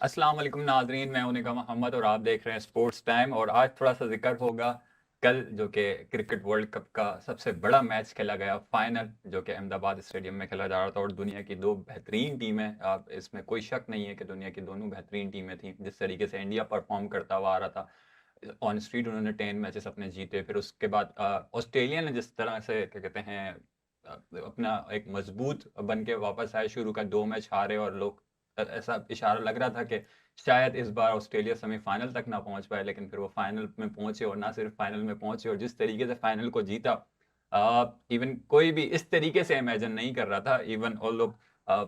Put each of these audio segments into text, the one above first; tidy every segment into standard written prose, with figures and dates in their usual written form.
अस्सलाम वालेकुम नाजरीन, मैं उनिका मोहम्मद और आप देख रहे हैं स्पोर्ट्स टाइम। और आज थोड़ा सा जिक्र होगा कल जो कि क्रिकेट वर्ल्ड कप का सबसे बड़ा मैच खेला गया, फाइनल, जो कि अहमदाबाद स्टेडियम में खेला जा रहा था। और दुनिया की दो बेहतरीन टीमें, आप इसमें कोई शक नहीं है कि दुनिया की दोनों बेहतरीन टीमें थी। जिस तरीके से इंडिया परफॉर्म करता हुआ आ रहा था ऑन स्ट्रीट, उन्होंने 10 मैचेस अपने जीते। फिर उसके बाद ऑस्ट्रेलिया ने जिस तरह से क्या कहते हैं अपना एक मजबूत बन के वापस आए, शुरू का 2 मैच हारे और लोग ऐसा इशारा लग रहा था कि शायद इस बार ऑस्ट्रेलिया सेमीफाइनल तक ना पहुंच पाए, लेकिन फिर वो फाइनल में पहुंचे। और ना सिर्फ फाइनल में पहुंचे, और जिस तरीके से फाइनल को जीता, इवन कोई भी इस तरीके से इमेजिन नहीं कर रहा था। इवन और लोग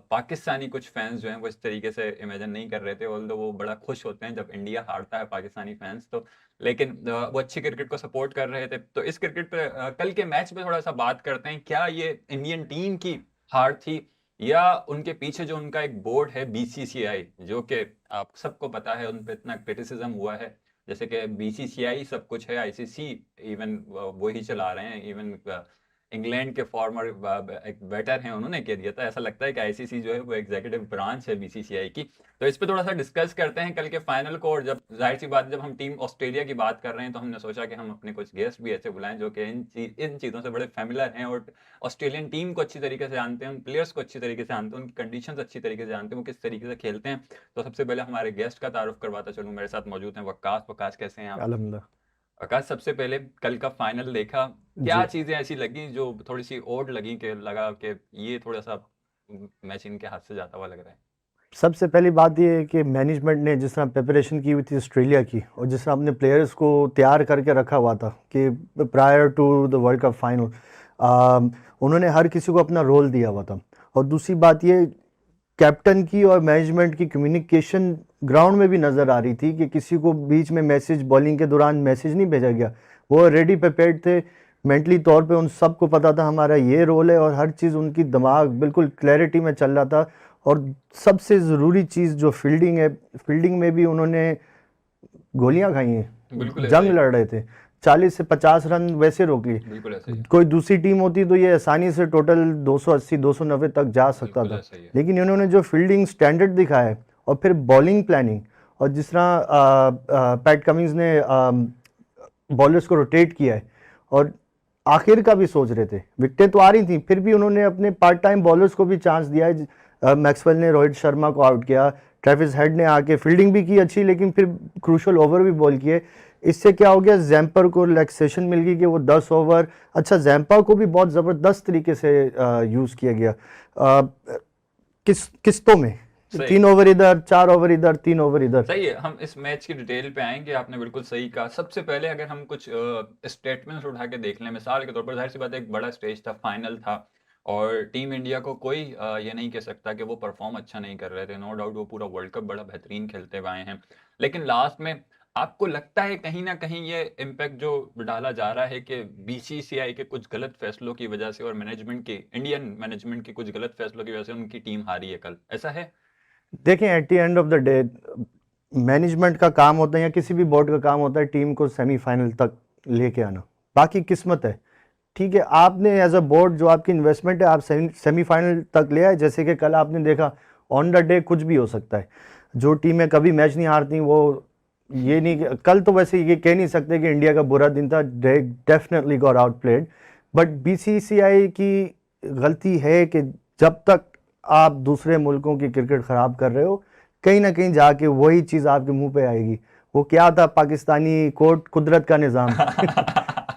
पाकिस्तानी कुछ फैंस जो हैं वो इस तरीके से इमेजिन नहीं कर रहे थे। ऑल्दो वो बड़ा खुश होते हैं जब इंडिया हारता है, पाकिस्तानी फैंस तो। लेकिन वो अच्छी क्रिकेट को सपोर्ट कर रहे थे। तो इस क्रिकेट पे कल के मैच पे थोड़ा सा बात करते हैं। क्या ये इंडियन टीम की हार थी, या उनके पीछे जो उनका एक बोर्ड है बीसीसीआई, जो कि आप सबको पता है उन पे इतना क्रिटिसिज्म हुआ है। जैसे कि बीसीसीआई सब कुछ है, आईसीसी इवन वो ही चला रहे हैं। इवन इंग्लैंड के फॉर्मर एक बैटर हैं, उन्होंने कह दिया था। ऐसा लगता है कि आईसीसी जो है वो एग्जीक्यूटिव ब्रांच है बीसीसीआई की। तो इस पे थोड़ा सा डिस्कस करते हैं कल के फाइनल को। और जब जाहिर सी बात, जब हम टीम ऑस्ट्रेलिया की बात कर रहे हैं, तो हमने सोचा कि हम अपने कुछ गेस्ट भी ऐसे बुलाएं जो कि इन चीज़ों से बड़े फेमिलर हैं और ऑस्ट्रेलियन टीम को अच्छी तरीके से जानते हैं, उन प्लेयर्स को अच्छी तरीके से जानते हैं, उनकी कंडीशंस अच्छी तरीके से जानते हैं, वो किस तरीके से खेलते हैं। तो सबसे पहले हमारे गेस्ट का तारुफ करवाता चलूँ। मेरे साथ मौजूद हैं वक्कास। वक्कास, कैसे हैं आप? अल्हम्दुलिल्लाह। वक्कास, सबसे पहले कल का फाइनल देखा, क्या जी, चीज़ें ऐसी लगी जो थोड़ी सी ओड लगी, कि लगा कि ये थोड़ा सा मैच इनके हाथ से जाता हुआ लग रहा है? सबसे पहली बात ये है कि मैनेजमेंट ने जिस तरह प्रिपरेशन की हुई थी ऑस्ट्रेलिया की, और जिस तरह अपने प्लेयर्स को तैयार करके रखा हुआ था कि prior to the world cup final उन्होंने हर किसी को अपना रोल दिया हुआ था। और दूसरी बात ये, कैप्टन की और मैनेजमेंट की कम्युनिकेशन ग्राउंड में भी नज़र आ रही थी कि किसी को बीच में मैसेज, बॉलिंग के दौरान मैसेज नहीं भेजा गया। वो रेडी प्रिपेयर्ड थे मेंटली तौर पे, उन सबको पता था हमारा ये रोल है, और हर चीज़ उनकी दिमाग बिल्कुल क्लैरिटी में चल रहा था। और सबसे ज़रूरी चीज़ जो फील्डिंग है, फील्डिंग में भी उन्होंने गोलियां खाई हैं, बिल्कुल ऐसा जंग ही। लड़ रहे थे। 40 से 50 रन वैसे रोक लिए। बिल्कुल ऐसा ही। कोई दूसरी टीम होती तो ये आसानी से टोटल 280 290 तक जा सकता बिल्कुल था। ऐसा ही है। लेकिन इन्होंने जो फील्डिंग स्टैंडर्ड दिखाया है, और फिर बॉलिंग प्लानिंग, और जिस तरह पैट कमिंस ने बॉलर्स को रोटेट किया है, और आखिर का भी सोच रहे थे, विकेटें तो आ रही थी, फिर भी उन्होंने अपने पार्ट टाइम बॉलर्स को भी चांस दिया है। मैक्सवेल ने रोहित शर्मा को आउट किया, ट्रेविस हेड ने आके फील्डिंग भी की अच्छी, लेकिन फिर क्रूशल ओवर भी बॉल किए। इससे क्या हो गया, जैम्पर को रिलैक्सेशन मिल गई कि वो 10 ओवर, अच्छा जैम्पा को भी बहुत ज़बरदस्त तरीके से यूज़ किया गया। किस्तों में सही। 3 ओवर इधर, 4 ओवर इधर, 3 ओवर इधर। सही है, हम इस मैच की डिटेल पे आएंगे। आपने बिल्कुल सही कहा। सबसे पहले अगर हम कुछ स्टेटमेंट्स उठा के देख लें, मिसाल के तौर पर, जाहिर सी बात है एक बड़ा स्टेज था, फाइनल था, और टीम इंडिया को कोई ये नहीं कह सकता कि वो परफॉर्म अच्छा नहीं कर रहे थे। नो डाउट वो पूरा वर्ल्ड कप बड़ा बेहतरीन खेलते हुए आए हैं। लेकिन लास्ट में आपको लगता है कहीं ना कहीं ये इम्पैक्ट जो डाला जा रहा है कि बीसीसीआई के कुछ गलत फैसलों की वजह से और मैनेजमेंट के, इंडियन मैनेजमेंट के कुछ गलत फैसलों की वजह से उनकी टीम हारी है कल, ऐसा है? देखें, at the end of the day management का काम होता है, या किसी भी बोर्ड का काम होता है, टीम को सेमीफाइनल तक लेके आना। बाकी किस्मत है। ठीक है, आपने एज अ बोर्ड, जो आपकी इन्वेस्टमेंट है, आप सेमीफाइनल तक ले आए। जैसे कि कल आपने देखा, ऑन द डे कुछ भी हो सकता है। जो टीमें कभी मैच नहीं हारती, वो ये नहीं, कल तो वैसे ये कह नहीं सकते कि इंडिया का बुरा दिन था, definitely got out played. But BCCI की गलती है कि जब तक आप दूसरे मुल्कों की क्रिकेट ख़राब कर रहे हो, कहीं ना कहीं जाके वही चीज़ आपके मुंह पे आएगी। वो क्या था, पाकिस्तानी कोर्ट कुदरत का निज़ाम।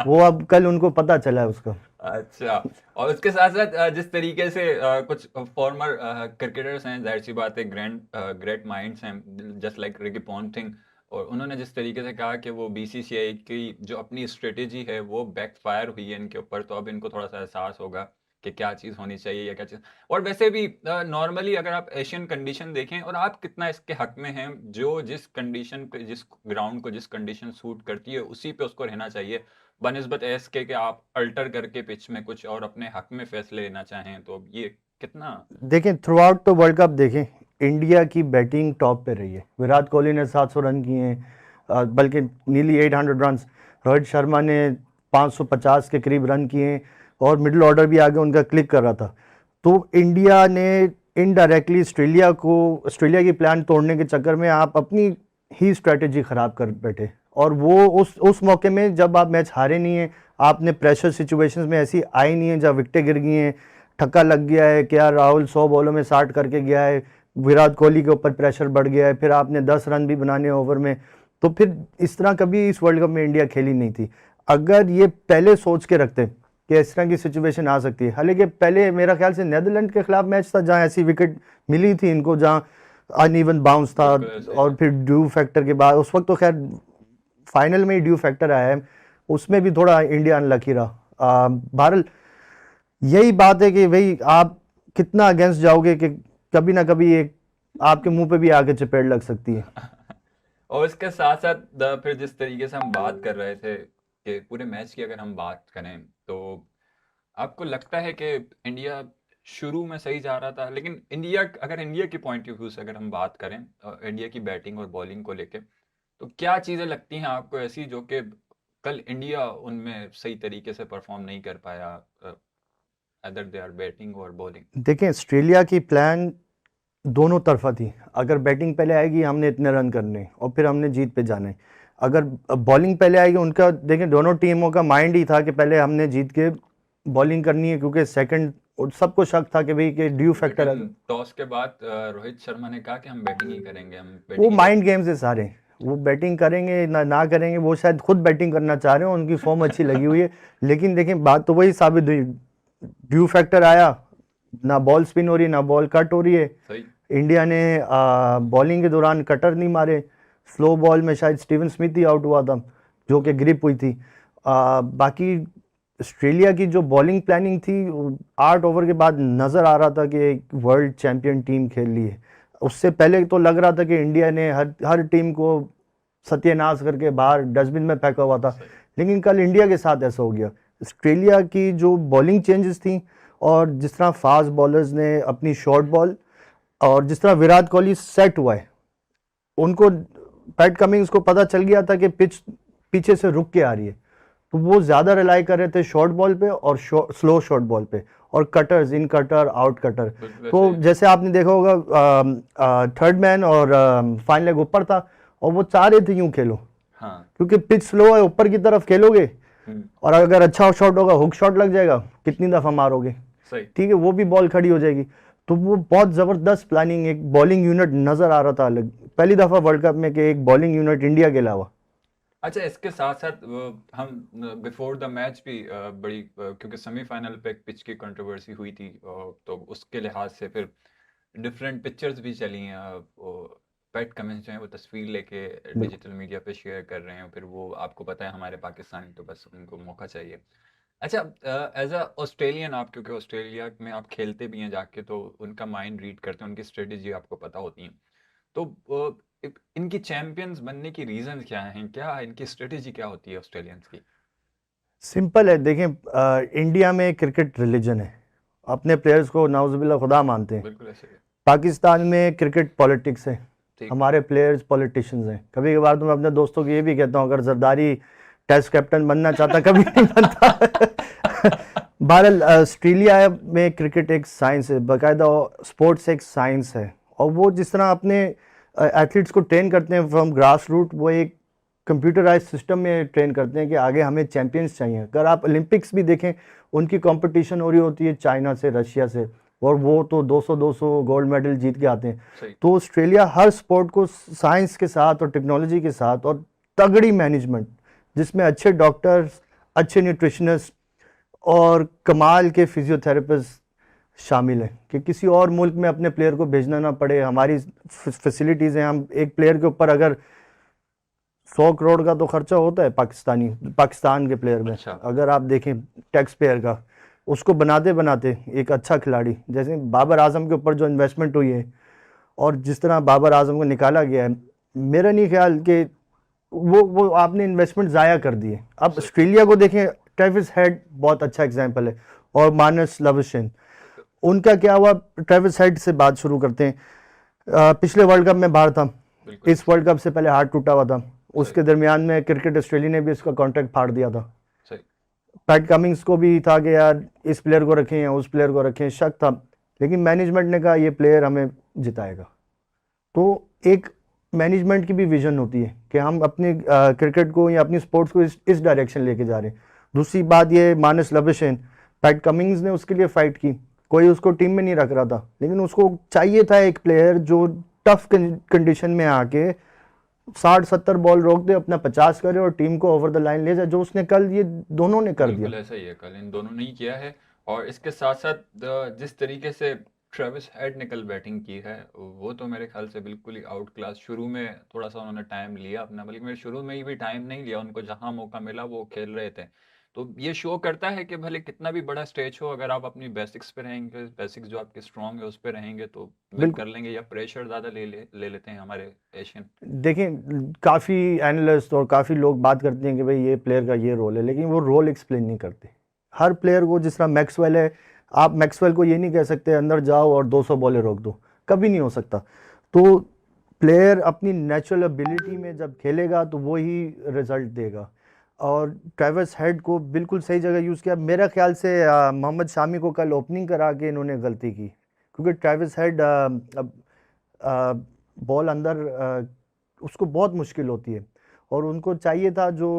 वो अब कल उनको पता चला है उसका। अच्छा। और उसके साथ साथ जिस तरीके से कुछ फॉर्मर क्रिकेटर्स हैं, जाहिर सी बात है ग्रेट माइंड्स हैं, जस्ट लाइक रिकी पॉन्टिंग, और उन्होंने जिस तरीके से कहा कि वो बीसीसीआई की जो अपनी स्ट्रेटेजी है वो बैकफायर हुई है इनके ऊपर, तो अब इनको थोड़ा सा एहसास होगा कि क्या चीज़ होनी चाहिए या क्या चीज़। और वैसे भी नॉर्मली अगर आप एशियन कंडीशन देखें, और आप कितना इसके हक में हैं, जो जिस कंडीशन पे, जिस ग्राउंड को जिस कंडीशन सूट करती है उसी पे उसको रहना चाहिए, बनिस्बत ऐस के कि आप अल्टर करके पिच में कुछ और अपने हक में फैसले लेना चाहें। तो ये कितना। देखें, थ्रू आउट तो वर्ल्ड कप देखें, इंडिया की बैटिंग टॉप पे रही है। विराट कोहली ने 700 रन किए हैं, बल्कि नीली 800 रन। रोहित शर्मा ने 550 के करीब रन किए हैं, और मिडिल ऑर्डर भी आगे उनका क्लिक कर रहा था। तो इंडिया ने इनडायरेक्टली ऑस्ट्रेलिया की प्लान तोड़ने के चक्कर में आप अपनी ही स्ट्रेटेजी खराब कर बैठे। और वो उस मौके में जब आप मैच हारे नहीं हैं, आपने प्रेशर सिचुएशंस में ऐसी आई नहीं है जब विकेटें गिर गई हैं, ठक्का लग गया है, क्या राहुल 100 बॉलों में 60 करके गया है, विराट कोहली के ऊपर प्रेशर बढ़ गया है, फिर आपने 10 रन भी बनाने ओवर में, तो फिर इस तरह कभी इस वर्ल्ड कप में इंडिया खेली नहीं थी। अगर ये पहले सोच के रखते कि इस तरह की सिचुएशन आ सकती है, हालांकि पहले मेरा ख्याल से नीदरलैंड के खिलाफ मैच था जहां ऐसी विकेट मिली थी इनको, जहां अनइवन बाउंस था, और फिर ड्यू फैक्टर के बाद उस वक्त तो खैर फाइनल में ही ड्यू फैक्टर आया है, उसमें भी थोड़ा इंडिया अनलकी रहा। बहरहाल यही बात है कि भाई आप कितना अगेंस्ट जाओगे कि कभी ना कभी एक आपके मुंह पे भी आके चपेट लग सकती है। और इसके साथ साथ फिर जिस तरीके से हम बात कर रहे थे कि पूरे मैच की अगर हम बात करें, तो आपको लगता है कि इंडिया शुरू में सही जा रहा था, लेकिन इंडिया की पॉइंट ऑफ व्यू से अगर हम बात करें इंडिया की बैटिंग और बॉलिंग को लेके, तो क्या चीज़ें लगती हैं आपको ऐसी जो कि कल इंडिया उनमें सही तरीके से परफॉर्म नहीं कर पाया, अदर दे आर बैटिंग और बॉलिंग? देखें, ऑस्ट्रेलिया की प्लान दोनों तरफा थी। अगर बैटिंग पहले आएगी हमने इतने रन करने और फिर हमने जीत पे जाना है, अगर बॉलिंग पहले आएगी उनका, देखें दोनों टीमों का माइंड ही था कि पहले हमने जीत के बॉलिंग करनी है, क्योंकि सेकंड सबको शक था कि भाई कि ड्यू फैक्टर है। टॉस के बाद रोहित शर्मा ने कहा कि हम बैटिंग ही करेंगे, हम वो बैटिंग माइंड गेम्स है सारे, वो बैटिंग करेंगे ना करेंगे, वो शायद खुद बैटिंग करना चाह रहे हो, उनकी फॉर्म अच्छी लगी हुई है। लेकिन देखें बात तो वही साबित हुई, ड्यू फैक्टर आया, ना बॉल स्पिन हो रही ना बॉल कट हो रही है। सही। इंडिया ने बॉलिंग के दौरान कटर नहीं मारे, स्लो बॉल में शायद स्टीवन स्मिथ ही आउट हुआ था जो कि ग्रिप हुई थी। बाकी ऑस्ट्रेलिया की जो बॉलिंग प्लानिंग थी 8 ओवर के बाद नज़र आ रहा था कि एक वर्ल्ड चैंपियन टीम खेल रही है। उससे पहले तो लग रहा था कि इंडिया ने हर टीम को सत्यानाश करके बाहर डस्टबिन में फेंका हुआ था, लेकिन कल इंडिया के साथ ऐसा हो गया। ऑस्ट्रेलिया की जो बॉलिंग चेंजेस थी और जिस तरह फास्ट बॉलर्स ने अपनी शॉर्ट बॉल, और जिस तरह विराट कोहली सेट हुआ है, उनको पैट कमिंग्स को पता चल गया था कि पिच पीछे से रुक के आ रही है, तो वो ज़्यादा रिलाई कर रहे थे शॉर्ट बॉल पे और स्लो शॉर्ट बॉल पे, और कटर्स, इन कटर आउट कटर। तो जैसे आपने देखा होगा थर्ड मैन और फाइनल लेग ऊपर था और वो चाह रहे थे यूं खेलो, हाँ। क्योंकि पिच स्लो है, ऊपर की तरफ खेलोगे और अगर अच्छा शॉट होगा हुक शॉट लग जाएगा, कितनी दफ़ा मारोगे, ठीक है, वो भी बॉल खड़ी हो जाएगी। तो वो बहुत ज़बरदस्त प्लानिंग, एक बॉलिंग यूनिट नज़र आ रहा था अलग, पहली दफ़ा वर्ल्ड कप में कि एक बॉलिंग यूनिट इंडिया के अलावा। अच्छा, इसके साथ साथ हम बिफोर द मैच भी बड़ी क्योंकि सेमीफाइनल पे एक पिच की कंट्रोवर्सी हुई थी, तो उसके लिहाज से फिर डिफरेंट पिक्चर्स भी चली हैं। पैट कमिंस जो है वो तस्वीर लेके डिजिटल मीडिया पे शेयर कर रहे हैं, फिर वो आपको पता है हमारे पाकिस्तानी तो बस उनको मौका चाहिए। अच्छा, एज अ ऑस्ट्रेलियन आप, क्योंकि ऑस्ट्रेलिया में आप खेलते भी हैं जाके, तो उनका माइंड रीड करते हैं, उनकी स्ट्रेटेजी आपको पता होती है, तो इनकी चैंपियंस बनने की रीजन क्या हैं, क्या इनकी स्ट्रेटेजी क्या होती है ऑस्ट्रेलियंस की? सिंपल है, देखें इंडिया में क्रिकेट रिलीजन है, अपने प्लेयर्स को नाउजुबिल्लाह खुदा मानते हैं। बिल्कुल ऐसे ही। पाकिस्तान में क्रिकेट पॉलिटिक्स है, ठीक। हमारे प्लेयर्स पॉलिटिशियंस हैं। कभी कभार तो मैं अपने दोस्तों को ये भी कहता हूँ, अगर जरदारी टेस्ट कैप्टन बनना चाहता कभी नहीं बनता। बहरहाल ऑस्ट्रेलिया में क्रिकेट एक साइंस है, बाकायदा स्पोर्ट्स एक साइंस है, और वो जिस तरह अपने एथलीट्स को ट्रेन करते हैं फ्रॉम ग्रास रूट, वो एक कंप्यूटराइज सिस्टम में ट्रेन करते हैं कि आगे हमें चैंपियंस चाहिए। अगर आप ओलंपिक्स भी देखें, उनकी कंपटीशन हो रही होती है चाइना से, रशिया से, और वो तो 200 गोल्ड मेडल जीत के आते हैं। तो ऑस्ट्रेलिया हर स्पोर्ट को साइंस के साथ और टेक्नोलॉजी के साथ और तगड़ी मैनेजमेंट, जिसमें अच्छे डॉक्टर्स, अच्छे न्यूट्रिशनिस्ट और कमाल के फिजियोथेरेपिस्ट शामिल हैं, कि किसी और मुल्क में अपने प्लेयर को भेजना ना पड़े। हमारी फैसिलिटीज़ हैं, हम एक प्लेयर के ऊपर अगर 100 करोड़ का तो खर्चा होता है पाकिस्तान के प्लेयर में। अच्छा। अगर आप देखें टैक्स पेयर का, उसको बनाते बनाते एक अच्छा खिलाड़ी, जैसे बाबर आजम के ऊपर जो इन्वेस्टमेंट हुई है और जिस तरह बाबर आजम को निकाला गया है, मेरा नहीं ख्याल कि वो आपने इन्वेस्टमेंट ज़ाया कर दी है। अब ऑस्ट्रेलिया को देखें, ट्रेविस हेड बहुत अच्छा एग्जाम्पल है, और मानस लवसेन, उनका क्या हुआ। ट्रेविस हेड से बात शुरू करते हैं। पिछले वर्ल्ड कप में बाहर था, इस वर्ल्ड कप से पहले हार्ट टूटा हुआ था, उसके दरमियान में क्रिकेट ऑस्ट्रेलिया ने भी इसका कॉन्ट्रैक्ट फाड़ दिया था। पैट कमिंग्स को भी था कि यार इस प्लेयर को रखें या उस प्लेयर को रखें, शक था। लेकिन मैनेजमेंट ने कहा ये प्लेयर हमें जिताएगा। तो एक मैनेजमेंट की भी विजन होती है कि हम अपने क्रिकेट को या अपनी स्पोर्ट्स को इस डायरेक्शन लेके जा रहे हैं। दूसरी बात ये मानस लबुशेन, पैट कमिंग्स ने उसके लिए फाइट की, कोई उसको टीम में नहीं रख रहा था, लेकिन उसको चाहिए था एक प्लेयर जो टफ कंडीशन में आके 60-70 बॉल रोक दे, अपना 50 करे और टीम को ओवर द लाइन ले जाए, जो उसने कल ये दोनों ने कर दिया। बिल्कुल ऐसा ही है, कल इन दोनों ने ही किया है। और इसके साथ साथ जिस तरीके से ट्रेविस हेड ने कल बैटिंग की है, वो तो मेरे ख्याल से बिल्कुल ही आउट क्लास। शुरू में थोड़ा सा उन्होंने टाइम लिया अपना, बल्कि मेरे शुरू में ही भी टाइम नहीं लिया, उनको जहां मौका मिला वो खेल रहे थे। तो ये शो करता है कि भले कितना भी बड़ा स्टेज हो, अगर आप अपनी बेसिक्स पे रहेंगे, बेसिक्स जो आपके स्ट्रांग है उस पे रहेंगे तो विन कर बिल्कुल। लेंगे, या प्रेशर ज़्यादा ले लेते हैं हमारे एशियन। देखें, काफ़ी एनालिस्ट और काफ़ी लोग बात करते हैं कि भाई ये प्लेयर का ये रोल है, लेकिन वो रोल एक्सप्लेन नहीं करते। हर प्लेयर को, जिस तरह मैक्सवेल है, आप मैक्सवेल को ये नहीं कह सकते अंदर जाओ और 200 बॉलें रोक दो, कभी नहीं हो सकता। तो प्लेयर अपनी नेचुरल एबिलिटी में जब खेलेगा तो वो ही रिजल्ट देगा। और ट्रेविस हेड को बिल्कुल सही जगह यूज़ किया। मेरा ख्याल से मोहम्मद शामी को कल ओपनिंग करा के इन्होंने गलती की, क्योंकि ट्रेविस हेड बॉल अंदर उसको बहुत मुश्किल होती है, और उनको चाहिए था जो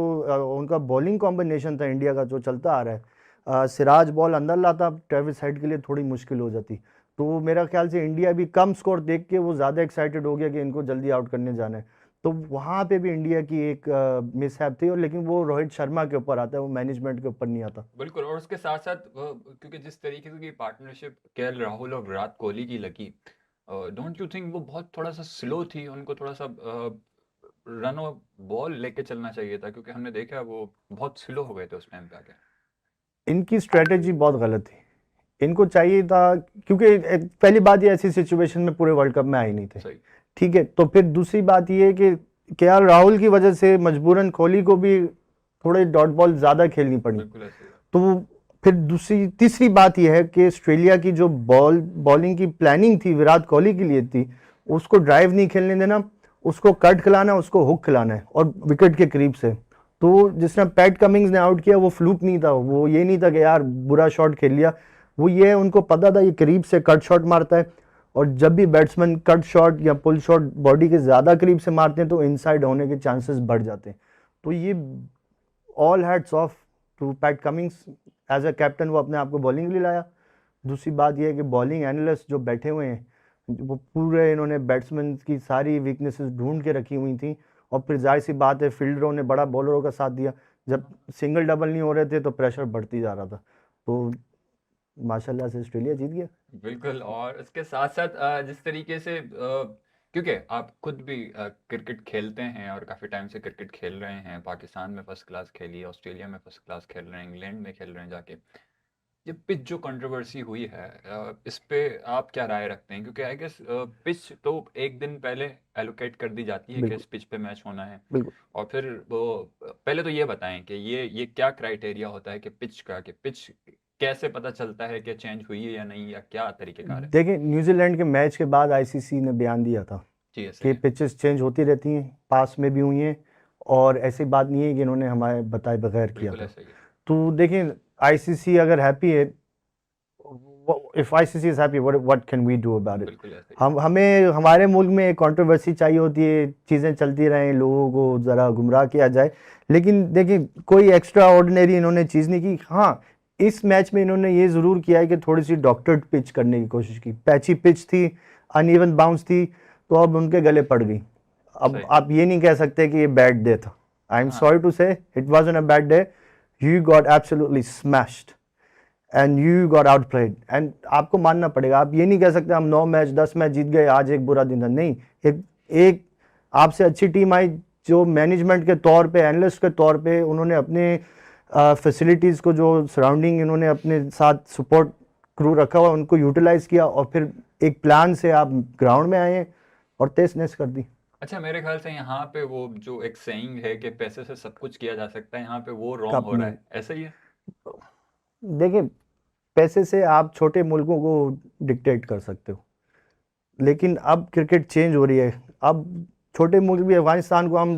उनका बॉलिंग कॉम्बिनेशन था इंडिया का जो चलता आ रहा है, सिराज बॉल अंदर लाता, ट्रेविस हेड के लिए थोड़ी मुश्किल हो जाती। तो मेरा ख्याल से इंडिया भी कम स्कोर देख के वो ज़्यादा एक्साइटेड हो गया कि इनको जल्दी आउट करने जाना है। तो वहाँ पे भी इंडिया की एक मिसहैप थी, और लेकिन वो रोहित शर्मा के ऊपर आता है, वो मैनेजमेंट के ऊपर नहीं आता। बिल्कुल। और उसके साथ साथ क्योंकि जिस तरीके की पार्टनरशिप केएल राहुल और विराट कोहली की लगी, डोंट यू थिंक वो बहुत थोड़ा सा स्लो थी? उनको थोड़ा सा रन और बॉल लेके चलना चाहिए था, क्योंकि हमने देखा वो बहुत स्लो हो गए थे उस टाइम पे आके। इनकी स्ट्रेटेजी बहुत गलत थी। इनको चाहिए था, क्योंकि पहली बात ये ऐसी सिचुएशन में पूरे वर्ल्ड कप में आए नहीं थे, सही। ठीक है। तो फिर दूसरी बात ये है कि केएल राहुल की वजह से मजबूरन कोहली को भी थोड़े डॉट बॉल ज़्यादा खेलनी पड़ी। बिल्कुल ऐसे ही है। तो फिर दूसरी तीसरी बात यह है कि ऑस्ट्रेलिया की जो बॉलिंग की प्लानिंग थी विराट कोहली के लिए थी, उसको ड्राइव नहीं खेलने देना, उसको कट खिलाना, उसको हुक खिलाना है, और विकेट के करीब से। तो जिस तरह पैट कमिंग्स ने आउट किया, वो फ्लूक नहीं था, वो ये नहीं था कि यार बुरा शॉट खेल लिया, वो ये उनको पता था ये करीब से कट शॉट मारता है, और जब भी बैट्समैन कट शॉट या पुल शॉट बॉडी के ज़्यादा करीब से मारते हैं तो इनसाइड होने के चांसेस बढ़ जाते हैं। तो ये all hats off to Pat Cummins. As a captain वो अपने आप को बॉलिंग के लिए लाया। दूसरी बात यह है कि बॉलिंग एनालिस्ट जो बैठे हुए हैं, वो पूरे इन्होंने बैट्समैन की सारी वीकनेसेस ढूंढ के रखी हुई थी, और फिर जाहिर सी बात है फील्डरों ने बड़ा बॉलरों का साथ दिया। जब सिंगल डबल नहीं हो रहे थे तो प्रेशर बढ़ती जा रहा था, तो माशाल्लाह से ऑस्ट्रेलिया जीत गया। बिल्कुल। और इसके साथ साथ जिस तरीके से क्योंकि आप खुद भी क्रिकेट खेलते हैं और काफ़ी टाइम से क्रिकेट खेल रहे हैं, पाकिस्तान में फर्स्ट क्लास खेली है, ऑस्ट्रेलिया में फर्स्ट क्लास खेल रहे हैं, इंग्लैंड में खेल रहे हैं जाके। ये पिच जो कंट्रोवर्सी हुई है, इस पे आप क्या राय रखते हैं? क्योंकि आई गेस पिच तो एक दिन पहले एलोकेट कर दी जाती है कि बिल्कुल इस पिच पे मैच होना है, बिल्कुल। और फिर वो पहले तो ये बताएं कि ये क्या क्राइटेरिया होता है कि पिच का, कि पिच कैसे पता चलता है कि चेंज हुई है या नहीं, या क्या तरीकेकार है? देखिए, न्यूजीलैंड के मैच के बाद आईसीसी ने बयान दिया था जी ऐसे कि ही है। पिचेस चेंज होती रहती हैं, पास में भी हुई हैं, और ऐसी बात नहीं है कि इन्होंने हमारे बताए बगैर किया बिल्कुल था। ऐसे ही है। तो देखिए, आईसीसी अगर हैप्पी है, if ICC is happy, what can we do about it. बिल्कुल ऐसे ही है। हमें हमारे मुल्क में एक कंट्रोवर्सी चाहिए होती है, चीज़ें चलती रहें, लोगों को ज़रा गुमराह किया जाए, लेकिन देखिए कोई एक्स्ट्रा ऑर्डिनरी इन्होंने चीज़ नहीं की। हाँ, इस मैच में इन्होंने ये ज़रूर किया है कि थोड़ी सी डॉक्टर्ड पिच करने की कोशिश की। पैची पिच थी, अनइवन बाउंस थी, तो अब उनके गले पड़ गई। अब सही। आप ये नहीं कह सकते कि ये बैड डे था। आई एम हाँ। सॉरी टू से, it wasn't a bad day. You got absolutely smashed and you got out played, and आपको मानना पड़ेगा। आप ये नहीं कह सकते हम 9 मैच 10 मैच जीत गए, आज एक बुरा दिन था। नहीं, एक आपसे अच्छी टीम आई, जो मैनेजमेंट के तौर पे, एनालिस्ट के तौर पे उन्होंने अपने फैसिलिटीज़ को, जो सराउंडिंग इन्होंने अपने साथ सपोर्ट क्रू रखा हुआ, उनको यूटिलाइज़ किया, और फिर एक प्लान से आप ग्राउंड में आए और तेज कर दी। अच्छा, मेरे ख्याल से यहाँ पे वो जो एक सेइंग है कि पैसे से सब कुछ किया जा सकता है, यहाँ पे वो रॉन्ग कप हो रहा नहीं, है, ऐसा ही है? देखिए, पैसे से आप छोटे मुल्कों को डिक्टेट कर सकते हो, लेकिन अब क्रिकेट चेंज हो रही है। अब छोटे मुल्क भी, अफगानिस्तान को हम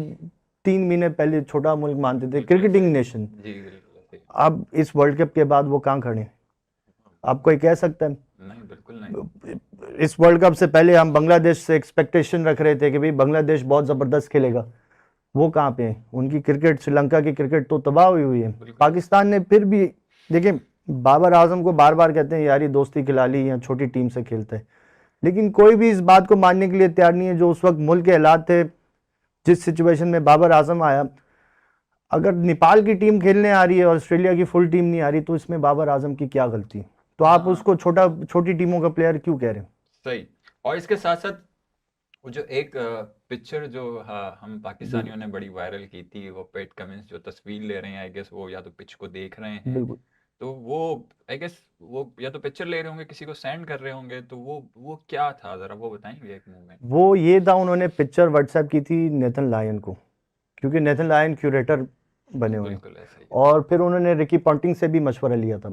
3 महीने पहले छोटा मुल्क मानते थे, बिल्कुल ऐसे क्रिकेटिंग ही। नेशन। जी बिल्कुल ऐसे ही। अब इस वर्ल्ड कप के बाद वो कहाँ खड़े हैं? अब कोई कह सकता है? नहीं बिल्कुल नहीं। इस वर्ल्ड कप से पहले हम बांग्लादेश से एक्सपेक्टेशन रख रहे थे कि भाई बांग्लादेश बहुत ज़बरदस्त खेलेगा, वो कहाँ पे है? उनकी क्रिकेट, श्रीलंका की क्रिकेट तो तबाह हुई हुई है। बिल्कुल पाकिस्तान ने फिर भी, देखिए, बाबर आजम को बार बार कहते हैं यारी दोस्ती खिलाड़ी या छोटी टीम से खेलते हैं, लेकिन कोई भी इस बात को मानने के लिए तैयार नहीं है जो उस वक्त मुल्क के हालात थे, जिस सिचुएशन में बाबर आजम आया। अगर नेपाल की टीम खेलने आ रही है और ऑस्ट्रेलिया की फुल टीम नहीं आ रही, तो इसमें बाबर आजम की क्या गलती? तो आप हाँ उसको छोटी टीमों का प्लेयर क्यों कह रहे हैं? सही। और इसके साथ साथ वो जो एक पिक्चर जो हम पाकिस्तानियों बिल्कुल ने बड़ी वायरल की थी, वो पेट कमिंस जो तस्वीर ले रहे हैं, आई गेस वो या तो पिच को देख रहे हैं, बिल्कुल। तो वो आई गेस वो या तो पिक्चर ले रहे होंगे, किसी को सेंड कर रहे होंगे, तो वो क्या था, जरा वो बताएंगे एक मूवमेंट। वो ये था, उन्होंने पिक्चर व्हाट्सएप की थी नेथन लायन को, क्योंकि नेथन लायन क्यूरेटर बने हुए हैं। बिल्कुल ऐसा ही और फिर उन्होंने रिकी पॉन्टिंग से भी मशवरा लिया था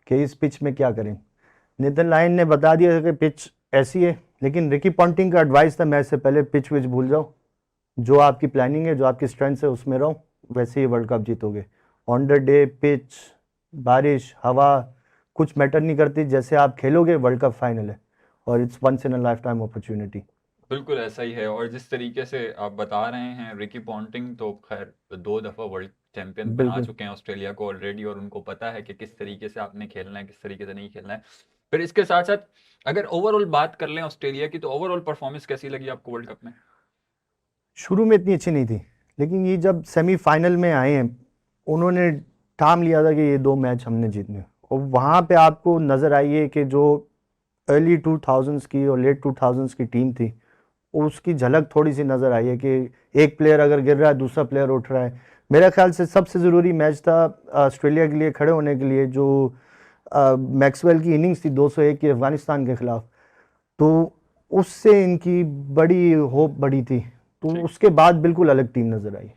कि इस पिच में क्या करें। नेथन लायन ने बता दिया कि पिच ऐसी है, लेकिन रिकी पॉन्टिंग का एडवाइस था मैच से पहले पिच विच भूल जाओ, जो आपकी प्लानिंग है, जो आपकी स्ट्रेंथ है उसमें रहो, वैसे ही वर्ल्ड कप जीतोगे। ऑन द डे पिच, बारिश, हवा कुछ मैटर नहीं करती, जैसे आप खेलोगे वर्ल्ड कप फाइनल है, और it's once in a lifetime opportunity. बिल्कुल ऐसा ही है। और जिस तरीके से आप बता रहे हैं, रिकी पॉन्टिंग तो खैर 2 दफ़ा वर्ल्ड चैंपियन बना बिल्कुल। चुके हैं ऑस्ट्रेलिया को ऑलरेडी, और उनको पता है कि किस तरीके से आपने खेलना है, किस तरीके से नहीं खेलना है। फिर इसके साथ साथ अगर ओवरऑल बात कर लें ऑस्ट्रेलिया की, तो ओवरऑल परफॉर्मेंस कैसी लगी आपको वर्ल्ड कप में? शुरू में इतनी अच्छी नहीं थी, लेकिन ये जब सेमीफाइनल में आए हैं, उन्होंने ठाम लिया था कि ये 2 मैच हमने जीतने, और वहाँ पे आपको नज़र आई है कि जो अर्ली 2000s की और लेट 2000s की टीम थी, उसकी झलक थोड़ी सी नज़र आई है कि एक प्लेयर अगर गिर रहा है दूसरा प्लेयर उठ रहा है। मेरा ख्याल से सबसे ज़रूरी मैच था ऑस्ट्रेलिया के लिए खड़े होने के लिए, जो मैक्सवेल की इनिंग्स थी 201 की अफगानिस्तान के खिलाफ, तो उससे इनकी बड़ी होप बढ़ी थी, तो ठीक। उसके बाद बिल्कुल अलग टीम नज़र आई।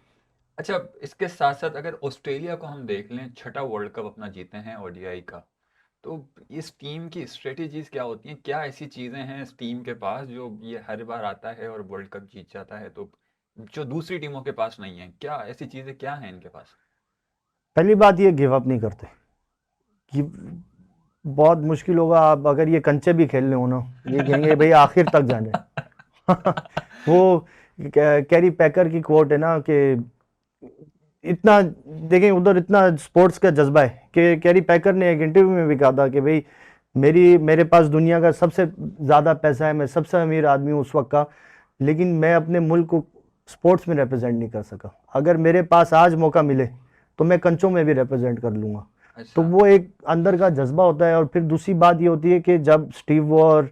अच्छा, इसके साथ साथ अगर ऑस्ट्रेलिया को हम देख लें, छठा वर्ल्ड कप अपना जीते हैं ओडीआई का, तो इस टीम की स्ट्रेटेजीज क्या होती हैं? क्या ऐसी चीजें हैं इस टीम के पास जो ये हर बार आता है और वर्ल्ड कप जीत जाता है, तो जो दूसरी टीमों के पास नहीं है? क्या ऐसी चीजें क्या हैं इनके पास? पहली बात, ये गिव अप नहीं करते। कि बहुत मुश्किल होगा, आप अगर ये कंचे भी खेल रहे हो ना, ये कहेंगे भाई आखिर तक जाने। वो कैरी पैकर की कोट है ना कि इतना, देखें उधर इतना स्पोर्ट्स का जज्बा है कि कैरी पैकर ने एक इंटरव्यू में भी कहा था कि भाई मेरे पास दुनिया का सबसे ज़्यादा पैसा है, मैं सबसे अमीर आदमी हूँ उस वक्त का, लेकिन मैं अपने मुल्क को स्पोर्ट्स में रिप्रेजेंट नहीं कर सका। अगर मेरे पास आज मौका मिले तो मैं कंचों में भी रिप्रेजेंट कर लूँगा। तो अच्छा। वो एक अंदर का जज्बा होता है। और फिर दूसरी बात ये होती है कि जब Steve Waugh,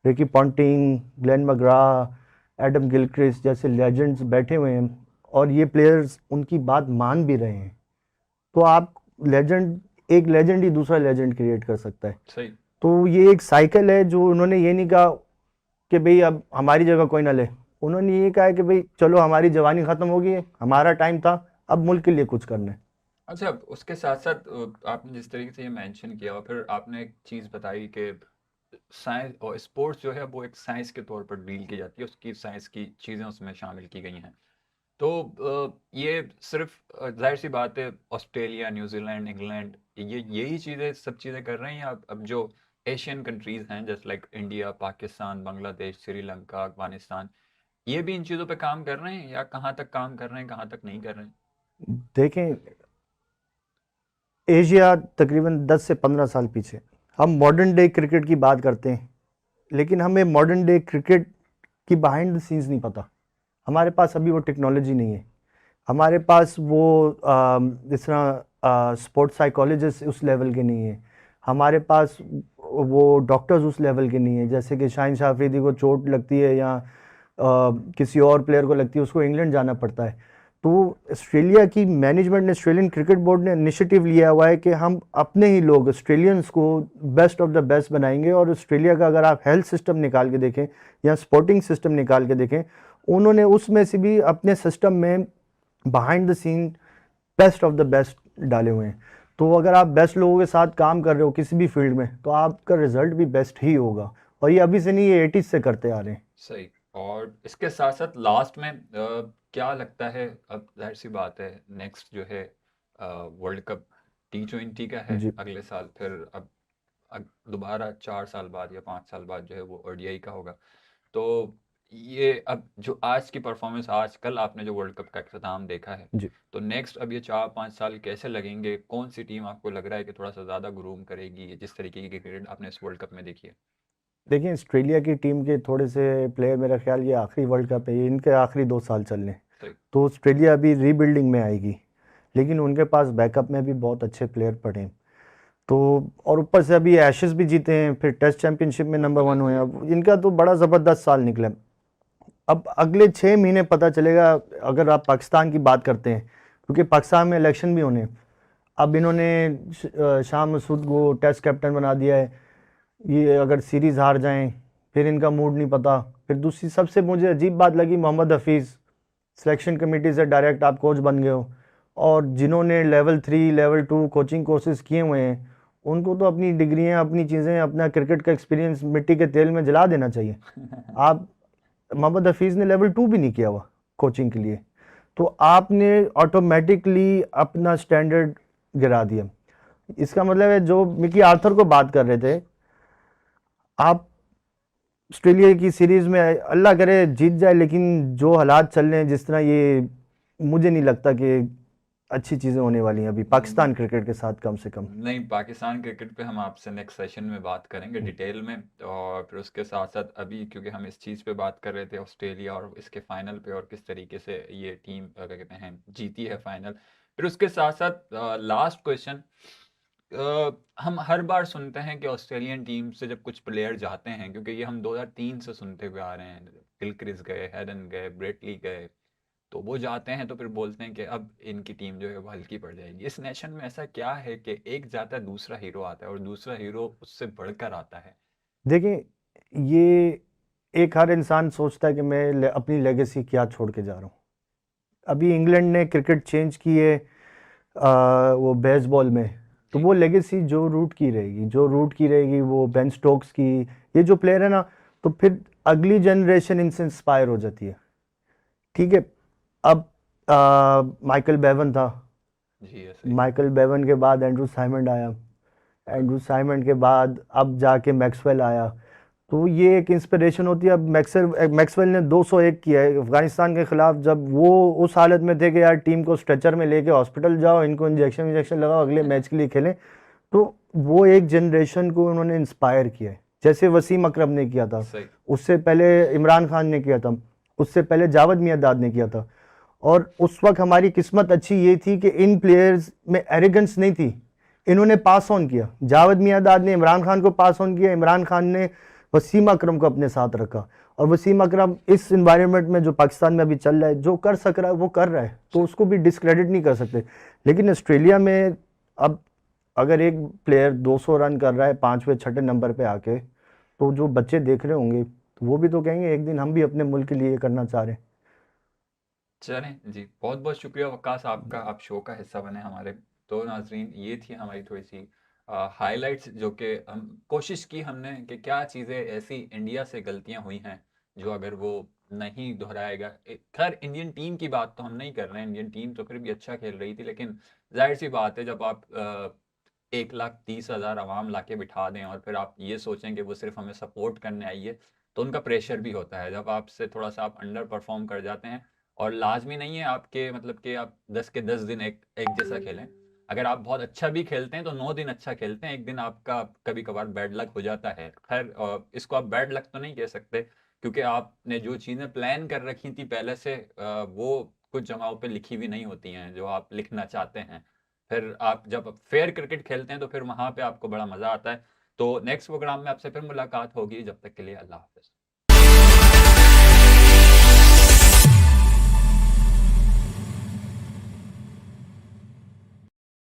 Ricky Ponting, Glenn McGrath, Adam Gilchrist जैसे लेजेंड्स बैठे हुए हैं, और ये प्लेयर्स उनकी बात मान भी रहे हैं, तो आप लेजेंड, एक लेजेंड ही दूसरा लेजेंड क्रिएट कर सकता है। सही। तो ये एक साइकिल है, जो उन्होंने ये नहीं कहा कि भाई अब हमारी जगह कोई ना ले, उन्होंने ये कहा है कि भाई चलो हमारी जवानी खत्म हो गई है, हमारा टाइम था, अब मुल्क के लिए कुछ करना है। अच्छा, उसके साथ साथ आपने जिस तरीके से ये मेंशन किया, और फिर आपने एक चीज़ बताई कि साइंस और स्पोर्ट्स जो है वो एक साइंस के तौर पर डील की जाती है, उसकी साइंस की चीज़ें उसमें शामिल की गई हैं। तो ये सिर्फ जाहिर सी बात है, ऑस्ट्रेलिया, न्यूजीलैंड, इंग्लैंड, ये यही चीज़ें सब चीज़ें कर रहे हैं, या अब जो एशियन कंट्रीज हैं जैसे लाइक इंडिया, पाकिस्तान, बांग्लादेश, श्रीलंका, अफगानिस्तान, ये भी इन चीज़ों पे काम कर रहे हैं, या कहाँ तक काम कर रहे हैं, कहाँ तक नहीं कर रहे हैं? देखें, एशिया तकरीबन 10 से 15 साल पीछे, हम मॉडर्न डे क्रिकेट की बात करते हैं, लेकिन हमें मॉडर्न डे क्रिकेट की बिहाइंड द सीन्स नहीं पता। हमारे पास अभी वो टेक्नोलॉजी नहीं है, हमारे पास वो जिस तरह स्पोर्ट्स साइकोलॉजिस्ट उस लेवल के नहीं है, हमारे पास वो डॉक्टर्स उस लेवल के नहीं है। जैसे कि शाहिन शाह अफरीदी को चोट लगती है या किसी और प्लेयर को लगती है, उसको इंग्लैंड जाना पड़ता है। तो ऑस्ट्रेलिया की मैनेजमेंट ने, ऑस्ट्रेलियन क्रिकेट बोर्ड ने इनिशिएटिव लिया हुआ है कि हम अपने ही लोग ऑस्ट्रेलियंस को बेस्ट ऑफ द बेस्ट बनाएंगे। और ऑस्ट्रेलिया का अगर आप हेल्थ सिस्टम निकाल के देखें या स्पोर्टिंग सिस्टम निकाल के देखें, उन्होंने उसमें से भी अपने सिस्टम में behind the scene best of the best डाले हुए हैं। तो अगर आप बेस्ट लोगों के साथ काम कर रहे हो किसी भी फील्ड में, तो आपका रिजल्ट भी बेस्ट ही होगा। और ये अभी से नहीं, ये 80s से करते आ रहे हैं। सही। और इसके साथ साथ लास्ट में क्या लगता है, अब जाहिर सी बात है नेक्स्ट जो है वर्ल्ड कप T20 का है जी। अगले साल, फिर अब दोबारा 4 साल बाद या 5 साल बाद जो है वो ओडीआई का होगा। तो ये अब जो आज की परफॉर्मेंस, आज कल आपने जो वर्ल्ड कप का अख्ताम देखा है, जी तो नेक्स्ट अब ये 4-5 साल कैसे लगेंगे? कौन सी टीम आपको लग रहा है कि थोड़ा सा ज़्यादा ग्रूम करेगी जिस तरीके की क्रिकेट आपने इस वर्ल्ड कप में देखी है? देखिए, ऑस्ट्रेलिया की टीम के थोड़े से प्लेयर, मेरा ख्याल ये आखिरी वर्ल्ड कप है, ये इनके आखिरी 2 साल चलने, सही। तो ऑस्ट्रेलिया अभी रीबिल्डिंग में आएगी, लेकिन उनके पास बैकअप में भी बहुत अच्छे प्लेयर पड़े हैं। तो और ऊपर से अभी एशेस भी जीते हैं, फिर टेस्ट चैंपियनशिप में नंबर 1 हुए हैं, अब इनका तो बड़ा ज़बरदस्त साल निकला। अब अगले 6 महीने पता चलेगा, अगर आप पाकिस्तान की बात करते हैं, क्योंकि पाकिस्तान में इलेक्शन भी होने हैं। अब इन्होंने शाह मसूद को टेस्ट कैप्टन बना दिया है, ये अगर सीरीज़ हार जाएं फिर इनका मूड नहीं पता। फिर दूसरी सबसे मुझे अजीब बात लगी, मोहम्मद हफीज़ सिलेक्शन कमेटी से डायरेक्ट आप कोच बन गए हो, और जिन्होंने लेवल 3 लेवल 2 कोचिंग कोर्सेज किए हुए हैं, उनको तो अपनी डिग्रियां, अपनी चीज़ें, अपना क्रिकेट का एक्सपीरियंस मिट्टी के तेल में जला देना चाहिए। आप, मोहम्मद हफीज़ ने लेवल 2 भी नहीं किया हुआ कोचिंग के लिए, तो आपने ऑटोमेटिकली अपना स्टैंडर्ड गिरा दिया। इसका मतलब है, जो मिकी आर्थर को बात कर रहे थे, आप ऑस्ट्रेलिया की सीरीज में अल्लाह करे जीत जाए, लेकिन जो हालात चल रहे हैं जिस तरह, ये मुझे नहीं लगता कि अच्छी चीज़ें होने वाली हैं अभी पाकिस्तान क्रिकेट के साथ, कम से कम। नहीं, पाकिस्तान क्रिकेट पे हम आपसे नेक्स्ट सेशन में बात करेंगे डिटेल में, और फिर उसके साथ साथ अभी क्योंकि हम इस चीज़ पे बात कर रहे थे ऑस्ट्रेलिया और इसके फाइनल पे, और किस तरीके से ये टीम क्या कहते हैं जीती है फाइनल, फिर उसके साथ साथ लास्ट क्वेश्चन, हम हर बार सुनते हैं कि ऑस्ट्रेलियन टीम से जब कुछ प्लेयर जाते हैं, क्योंकि ये हम 2003 से सुनते हुए आ रहे हैं, गिलक्रिस्ट गए, हेडन गए, ब्रेटली गए, तो वो जाते हैं तो फिर बोलते हैं कि अब इनकी टीम जो है वो हल्की पड़ जाएगी। इस नेशन में ऐसा क्या है कि एक जाता है, दूसरा हीरो आता है, और दूसरा हीरो उससे बढ़कर आता है? देखिए, ये एक हर इंसान सोचता है कि मैं अपनी लेगेसी क्या छोड़ के जा रहा हूँ। अभी इंग्लैंड ने क्रिकेट चेंज की है, वो बेसबॉल में, तो जी। वो लेगेसी जो रूट की रहेगी, जो रूट की रहेगी, वो बेन स्टोक्स की, ये जो प्लेयर है ना, तो फिर अगली जनरेशन इनसे इंस्पायर हो जाती है। ठीक है, अब माइकल बेवन था, जी ऐसे ही। माइकल बेवन के बाद एंड्रू साइमंड आया, एंड्रू साइमंड के बाद अब जाके मैक्सवेल आया, तो ये एक इंस्पिरेशन होती है। अब मैक्सवेल ने 201 किया है अफगानिस्तान के खिलाफ, जब वो उस हालत में थे कि यार टीम को स्ट्रेचर में लेके हॉस्पिटल जाओ, इनको इंजेक्शन लगाओ, अगले मैच के लिए खेलें, तो वो एक जनरेशन को उन्होंने इंस्पायर किया है, जैसे वसीम अकरम ने किया था, सही। उससे पहले इमरान खान ने किया था, उससे पहले जावेद मियांदाद ने किया था। और उस वक्त हमारी किस्मत अच्छी ये थी कि इन प्लेयर्स में एरोगेंस नहीं थी, इन्होंने पास ऑन किया। जावेद मियांदाद ने इमरान खान को पास ऑन किया, इमरान खान ने वसीम अकरम को अपने साथ रखा, और वसीम अकरम इस इन्वायरमेंट में जो पाकिस्तान में अभी चल रहा है, जो कर सक रहा है वो कर रहा है, तो उसको भी डिस्क्रेडिट नहीं कर सकते। लेकिन ऑस्ट्रेलिया में अब अगर एक प्लेयर 200 रन कर रहा है 5वें 6ठे नंबर पे आके, तो जो बच्चे देख रहे होंगे, तो वो भी तो कहेंगे एक दिन हम भी अपने मुल्क के लिए करना चाह रहे हैं। चलें जी, बहुत बहुत शुक्रिया वक्कास आपका, आप शो का हिस्सा बने हमारे। तो नाजरीन, ये थी हमारी थोड़ी सी हाइलाइट्स, जो कि हम कोशिश की हमने कि क्या चीज़ें ऐसी इंडिया से गलतियां हुई हैं जो अगर वो नहीं दोहराएगा। खैर, इंडियन टीम की बात तो हम नहीं कर रहे हैं, इंडियन टीम तो फिर भी अच्छा खेल रही थी, लेकिन जाहिर सी बात है जब आप 1,30,000 आवाम लाके बिठा दें और फिर आप ये सोचें कि वो सिर्फ हमें सपोर्ट करने आई है, तो उनका प्रेशर भी होता है। जब आपसे थोड़ा सा आप अंडर परफॉर्म कर जाते हैं, और लाजमी नहीं है आपके मतलब कि आप 10 के 10 दिन एक एक जैसा खेलें। अगर आप बहुत अच्छा भी खेलते हैं तो 9 दिन अच्छा खेलते हैं, एक दिन आपका कभी कभार बैड लक हो जाता है। खैर, इसको आप बैड लक तो नहीं कह सकते, क्योंकि आपने जो चीज़ें प्लान कर रखी थी पहले से, वो कुछ जगहों पे लिखी हुई नहीं होती हैं जो आप लिखना चाहते हैं। फिर आप जब फेयर क्रिकेट खेलते हैं तो फिर वहां पे आपको बड़ा मजा आता है। तो नेक्स्ट प्रोग्राम में आपसे फिर मुलाकात होगी, जब तक के लिए अल्लाह हाफिज।